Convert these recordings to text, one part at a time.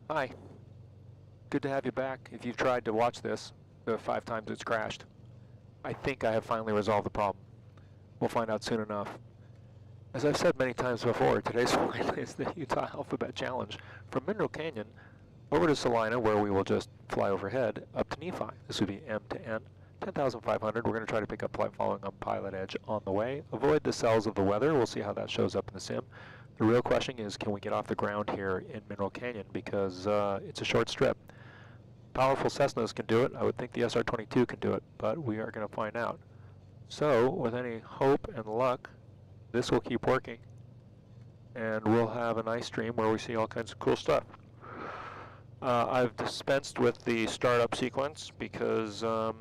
Hi. Good to have you back. If you've tried to watch this, the 5 times it's crashed, I think I have finally resolved the problem. We'll find out soon enough. As I've said many times before, today's flight is the Utah Alphabet Challenge from Mineral Canyon over to Salina, where we will just fly overhead, up to Nephi. This would be M to N, 10,500. We're going to try to pick up flight following on Pilot Edge on the way. Avoid the cells of the weather. We'll see how that shows up in the sim. The real question is, can we get off the ground here in Mineral Canyon, because it's a short strip. Powerful Cessnas can do it. I would think the SR-22 can do it, but we are going to find out. So, with any hope and luck, this will keep working, and we'll have a nice stream where we see all kinds of cool stuff. I've dispensed with the startup sequence because, well,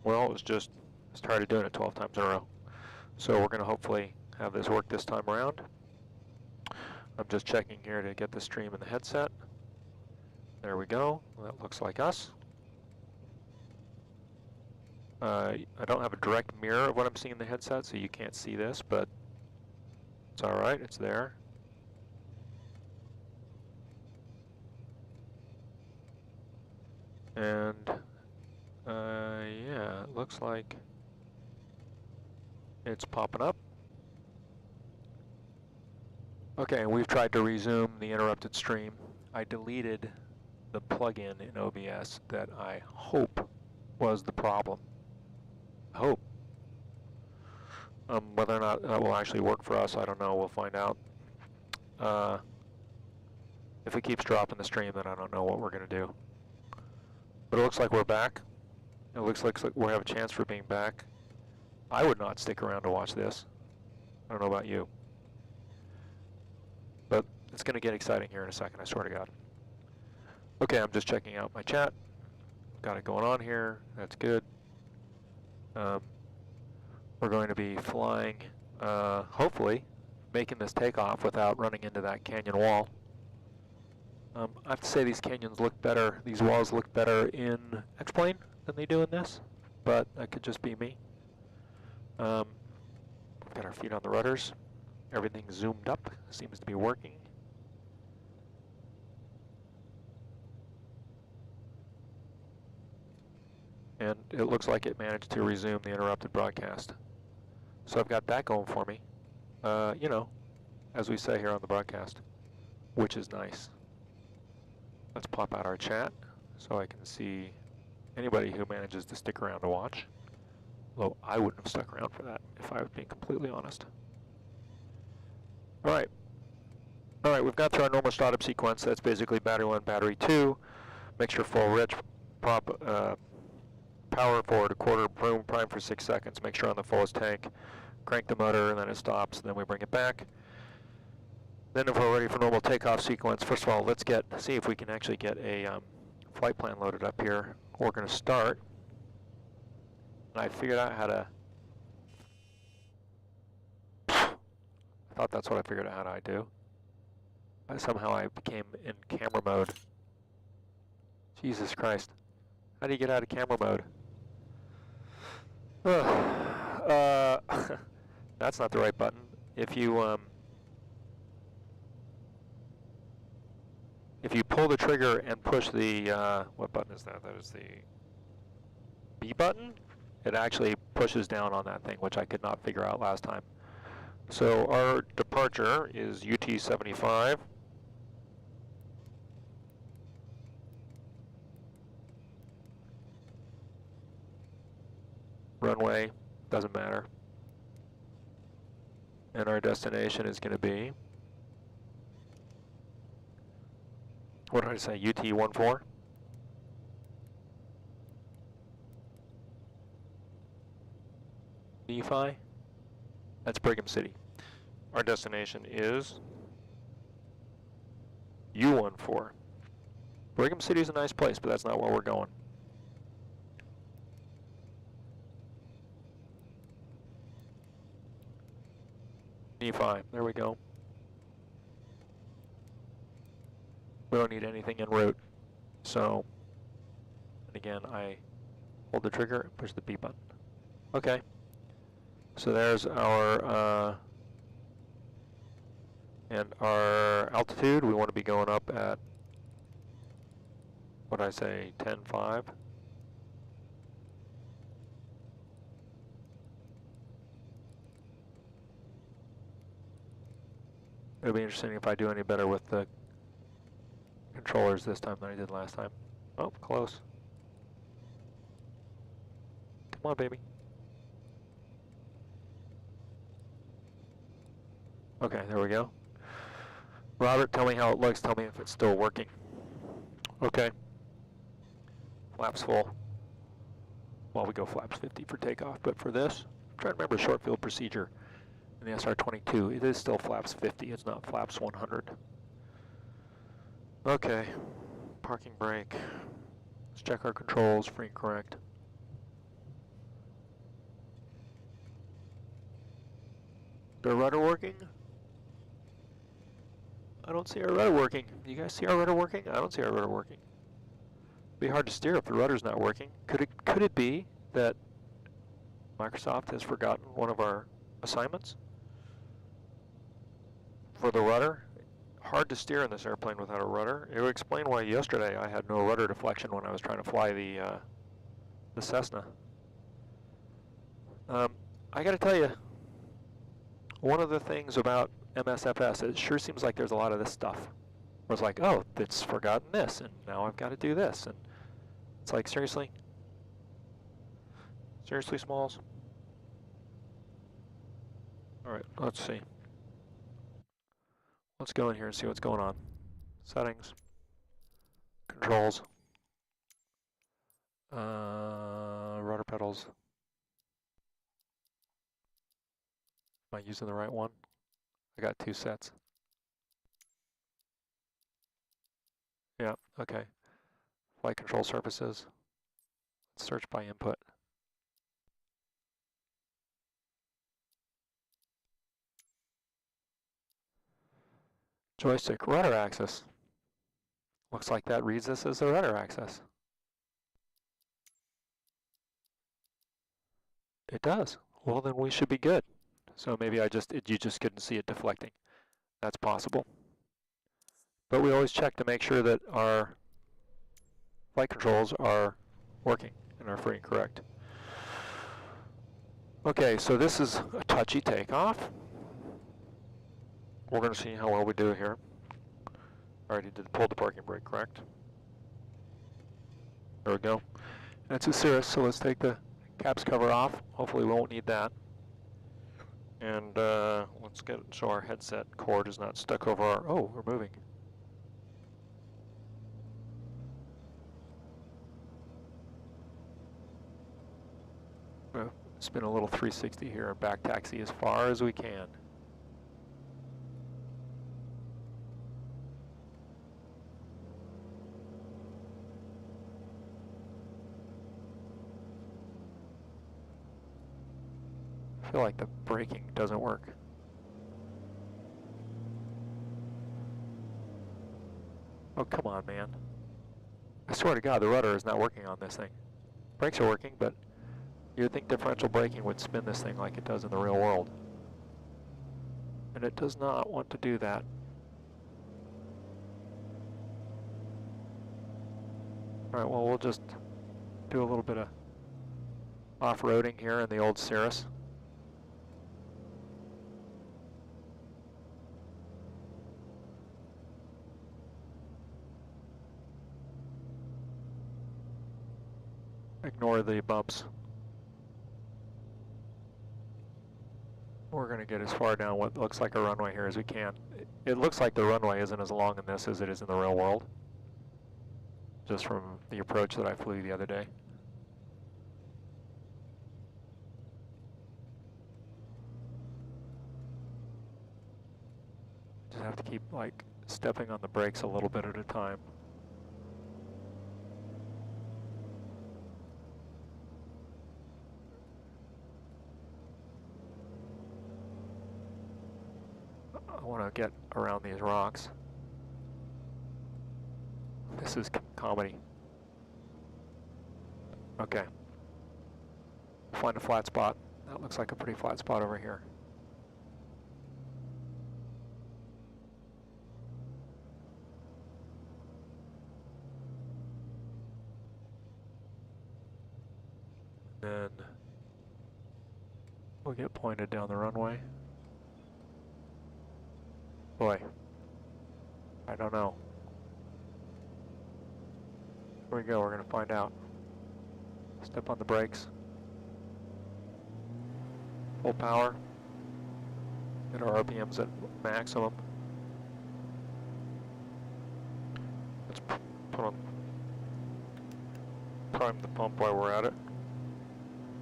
it was just, I started doing it 12 times in a row. So we're going to hopefully have this work this time around. I'm just checking here to get the stream in the headset. There we go. Well, that looks like us. I don't have a direct mirror of what I'm seeing in the headset, so you can't see this, but it's all right. It's there. And yeah, it looks like it's popping up. Okay, we've tried to resume the interrupted stream. I deleted the plugin in OBS that I hope was the problem. I hope. Whether or not that will actually work for us, I don't know. We'll find out. If it keeps dropping the stream, then I don't know what we're going to do. But it looks like we're back. It looks like we have a chance for being back. I would not stick around to watch this. I don't know about you. But it's going to get exciting here in a second, I swear to God. Okay, I'm just checking out my chat. Got it going on here. That's good. We're going to be flying, hopefully, making this takeoff without running into that canyon wall. I have to say these canyons look better, these walls look better in X-Plane than they do in this, but that could just be me. We've got our feet on the rudders. Everything's zoomed up, seems to be working. And it looks like it managed to resume the interrupted broadcast. So I've got that going for me, you know, as we say here on the broadcast, which is nice. Let's pop out our chat so I can see anybody who manages to stick around to watch. Although I wouldn't have stuck around for that, if I was being completely honest. All right, we've got through our normal startup sequence. That's basically battery 1, battery 2, mixture full rich, power forward a quarter, boom, prime for 6 seconds, make sure on the fullest tank, crank the motor, and then it stops, and then we bring it back. Then if we're ready for normal takeoff sequence, first of all, let's see if we can actually get a flight plan loaded up here. We're going to start, and I figured out how to, I thought that's what I figured out how to do. Somehow I became in camera mode. Jesus Christ. How do you get out of camera mode? That's not the right button. If you pull the trigger and push the, what button is that? That is the B button. It actually pushes down on that thing, which I could not figure out last time. So our departure is UT-75. Runway, doesn't matter. And our destination is going to be, what did I say, UT-14? Nephi? That's Brigham City. Our destination is U-14. Brigham City is a nice place, but that's not where we're going. Nephi, there we go. We don't need anything en route. So, and again, I hold the trigger and push the B button. Okay. So there's our, and our altitude. We want to be going up at what'd I say, 10.5? It'll be interesting if I do any better with the controllers this time than I did last time. Oh, close. Come on, baby. Okay, there we go. Robert, tell me how it looks. Tell me if it's still working. Okay. Flaps full. Well, we go flaps 50 for takeoff, but for this, I'm trying to remember short field procedure in the SR-22. It is still flaps 50. It's not flaps 100. Okay. Parking brake. Let's check our controls, free and correct. The rudder working? I don't see our rudder working. You guys see our rudder working? I don't see our rudder working. It'd be hard to steer if the rudder's not working. Could it be that Microsoft has forgotten one of our assignments for the rudder? Hard to steer in this airplane without a rudder. It would explain why yesterday I had no rudder deflection when I was trying to fly the Cessna. I got to tell you, one of the things about MSFS, it sure seems like there's a lot of this stuff. Where it's like, oh, it's forgotten this, and now I've got to do this, and it's like, seriously? Seriously, Smalls? All right, let's see. Let's go in here and see what's going on. Settings, controls, rudder pedals. Am I using the right one? I got 2 sets. Yeah, okay. Flight control surfaces. Let's search by input. Joystick rudder axis. Looks like that reads this as the rudder axis. It does. Well, then we should be good. So maybe you just couldn't see it deflecting. That's possible. But we always check to make sure that our flight controls are working and are free and correct. Okay, so this is a touchy takeoff. We're going to see how well we do here. Already pulled the parking brake, correct? There we go. That's a Cirrus, so let's take the caps cover off. Hopefully we won't need that. And let's get it so our headset cord is not stuck over our, oh, we're moving. Spin a little 360 here and back taxi as far as we can. I feel like the braking doesn't work. Oh, come on, man. I swear to God, the rudder is not working on this thing. Brakes are working, but you'd think differential braking would spin this thing like it does in the real world. And it does not want to do that. All right, well, we'll just do a little bit of off-roading here in the old Cirrus. Ignore the bumps. We're going to get as far down what looks like a runway here as we can. It looks like the runway isn't as long in this as it is in the real world, just from the approach that I flew the other day. Just have to keep like stepping on the brakes a little bit at a time. I want to get around these rocks. This is comedy. Okay. Find a flat spot. That looks like a pretty flat spot over here. then we'll get pointed down the runway. Boy, I don't know. Here we go, we're gonna find out. Step on the brakes. Full power. Get our RPMs at maximum. Let's put on, prime the pump while we're at it.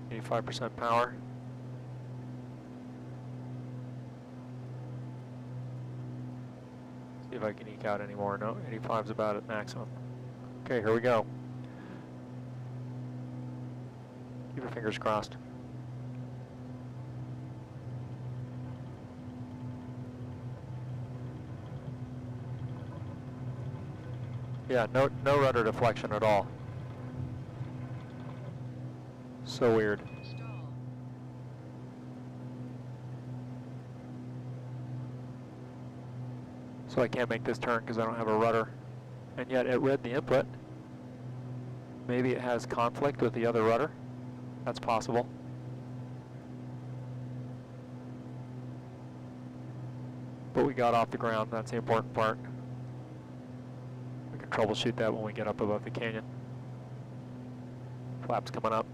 85% power. See if I can eke out any more. No, 85 is about at maximum. Okay, here we go. Keep your fingers crossed. Yeah, no rudder deflection at all. So weird. So I can't make this turn because I don't have a rudder. And yet it read the input. Maybe it has conflict with the other rudder. That's possible. But we got off the ground, that's the important part. We can troubleshoot that when we get up above the canyon. Flaps coming up.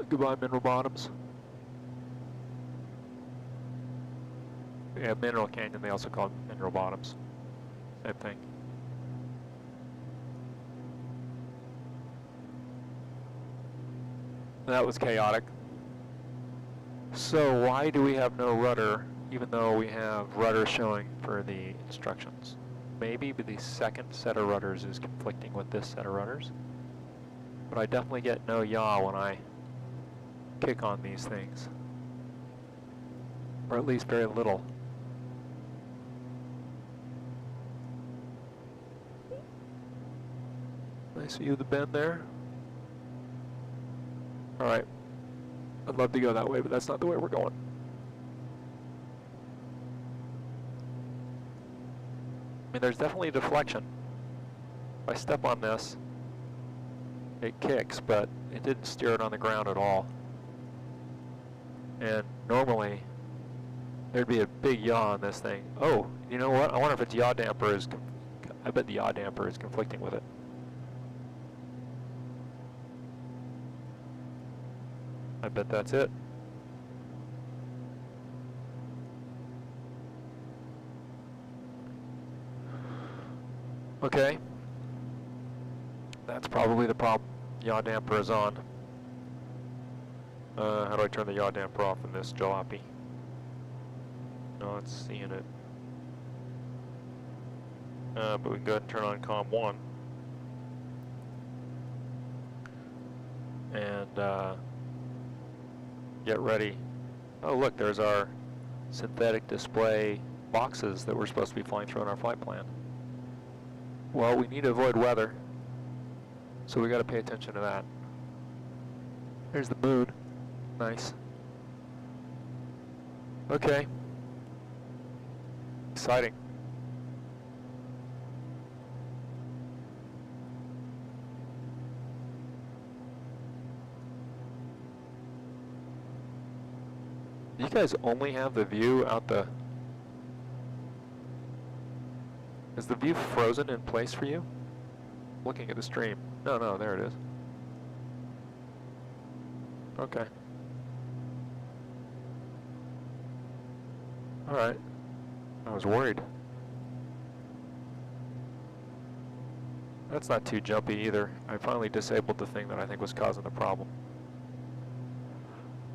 Goodbye, mineral bottoms. Yeah, mineral canyon, they also call them mineral bottoms. Same thing. That was chaotic. So why do we have no rudder, even though we have rudder showing for the instructions? Maybe the second set of rudders is conflicting with this set of rudders. But I definitely get no yaw when I kick on these things. Or at least very little. Nice view of the bend there. Alright. I'd love to go that way, but that's not the way we're going. I mean, there's definitely a deflection. If I step on this, it kicks, but it didn't steer it on the ground at all. And normally, there'd be a big yaw on this thing. Oh, you know what? I wonder if its yaw damper is, I bet the yaw damper is conflicting with it. I bet that's it. Okay. That's probably the problem. Yaw damper is on. How do I turn the yaw damper off in this jalopy? No, it's seeing it. But we can go ahead and turn on COM 1. And get ready. Oh look, there's our synthetic display boxes that we're supposed to be flying through on our flight plan. Well, we need to avoid weather, so we got to pay attention to that. There's the moon. Nice. Okay. Exciting. You guys only have the view out the... Is the view frozen in place for you? Looking at the stream. No, no, there it is. Okay. Alright. I was worried. That's not too jumpy either. I finally disabled the thing that I think was causing the problem.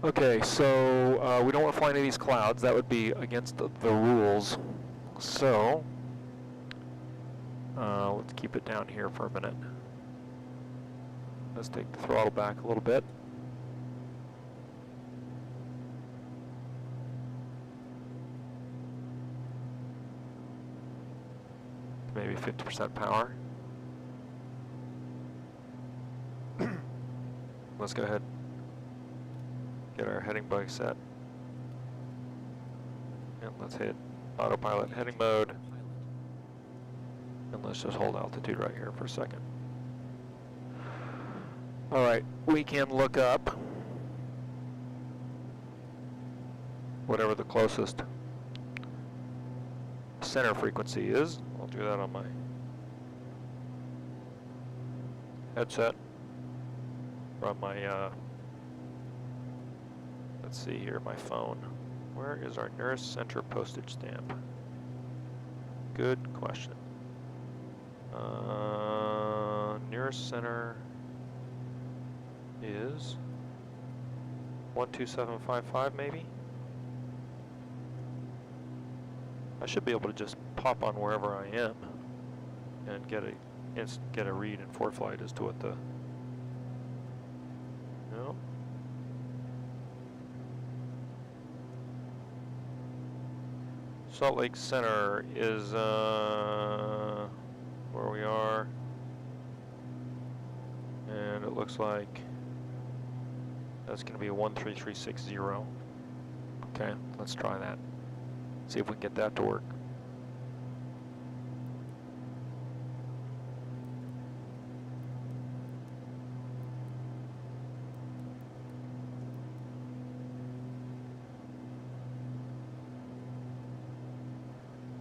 Okay, so we don't want to fly any of these clouds. That would be against the rules. So, let's keep it down here for a minute. Let's take the throttle back a little bit. Maybe 50% power. Let's go ahead. Get our heading bug set. And let's hit Autopilot heading mode. And let's just hold altitude right here for a second. All right, we can look up whatever the closest center frequency is. I'll do that on my headset, or on my, let's see here, my phone. Where is our nearest center postage stamp? Good question. Nearest center is 12755 maybe? I should be able to just pop on wherever I am and get a read in ForeFlight as to what the, no. Salt Lake Center is where we are, and it looks like that's going to be 13360. Okay, let's try that. See if we can get that to work.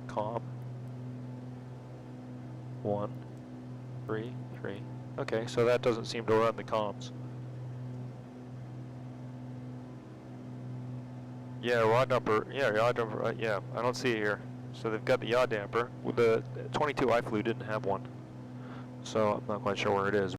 COM 133. Okay, so that doesn't seem to run the comms. Yeah, yaw damper. Yeah, yaw damper. Yeah, I don't see it here. So they've got the yaw damper. With the 22 I flew didn't have one, so I'm not quite sure where it is.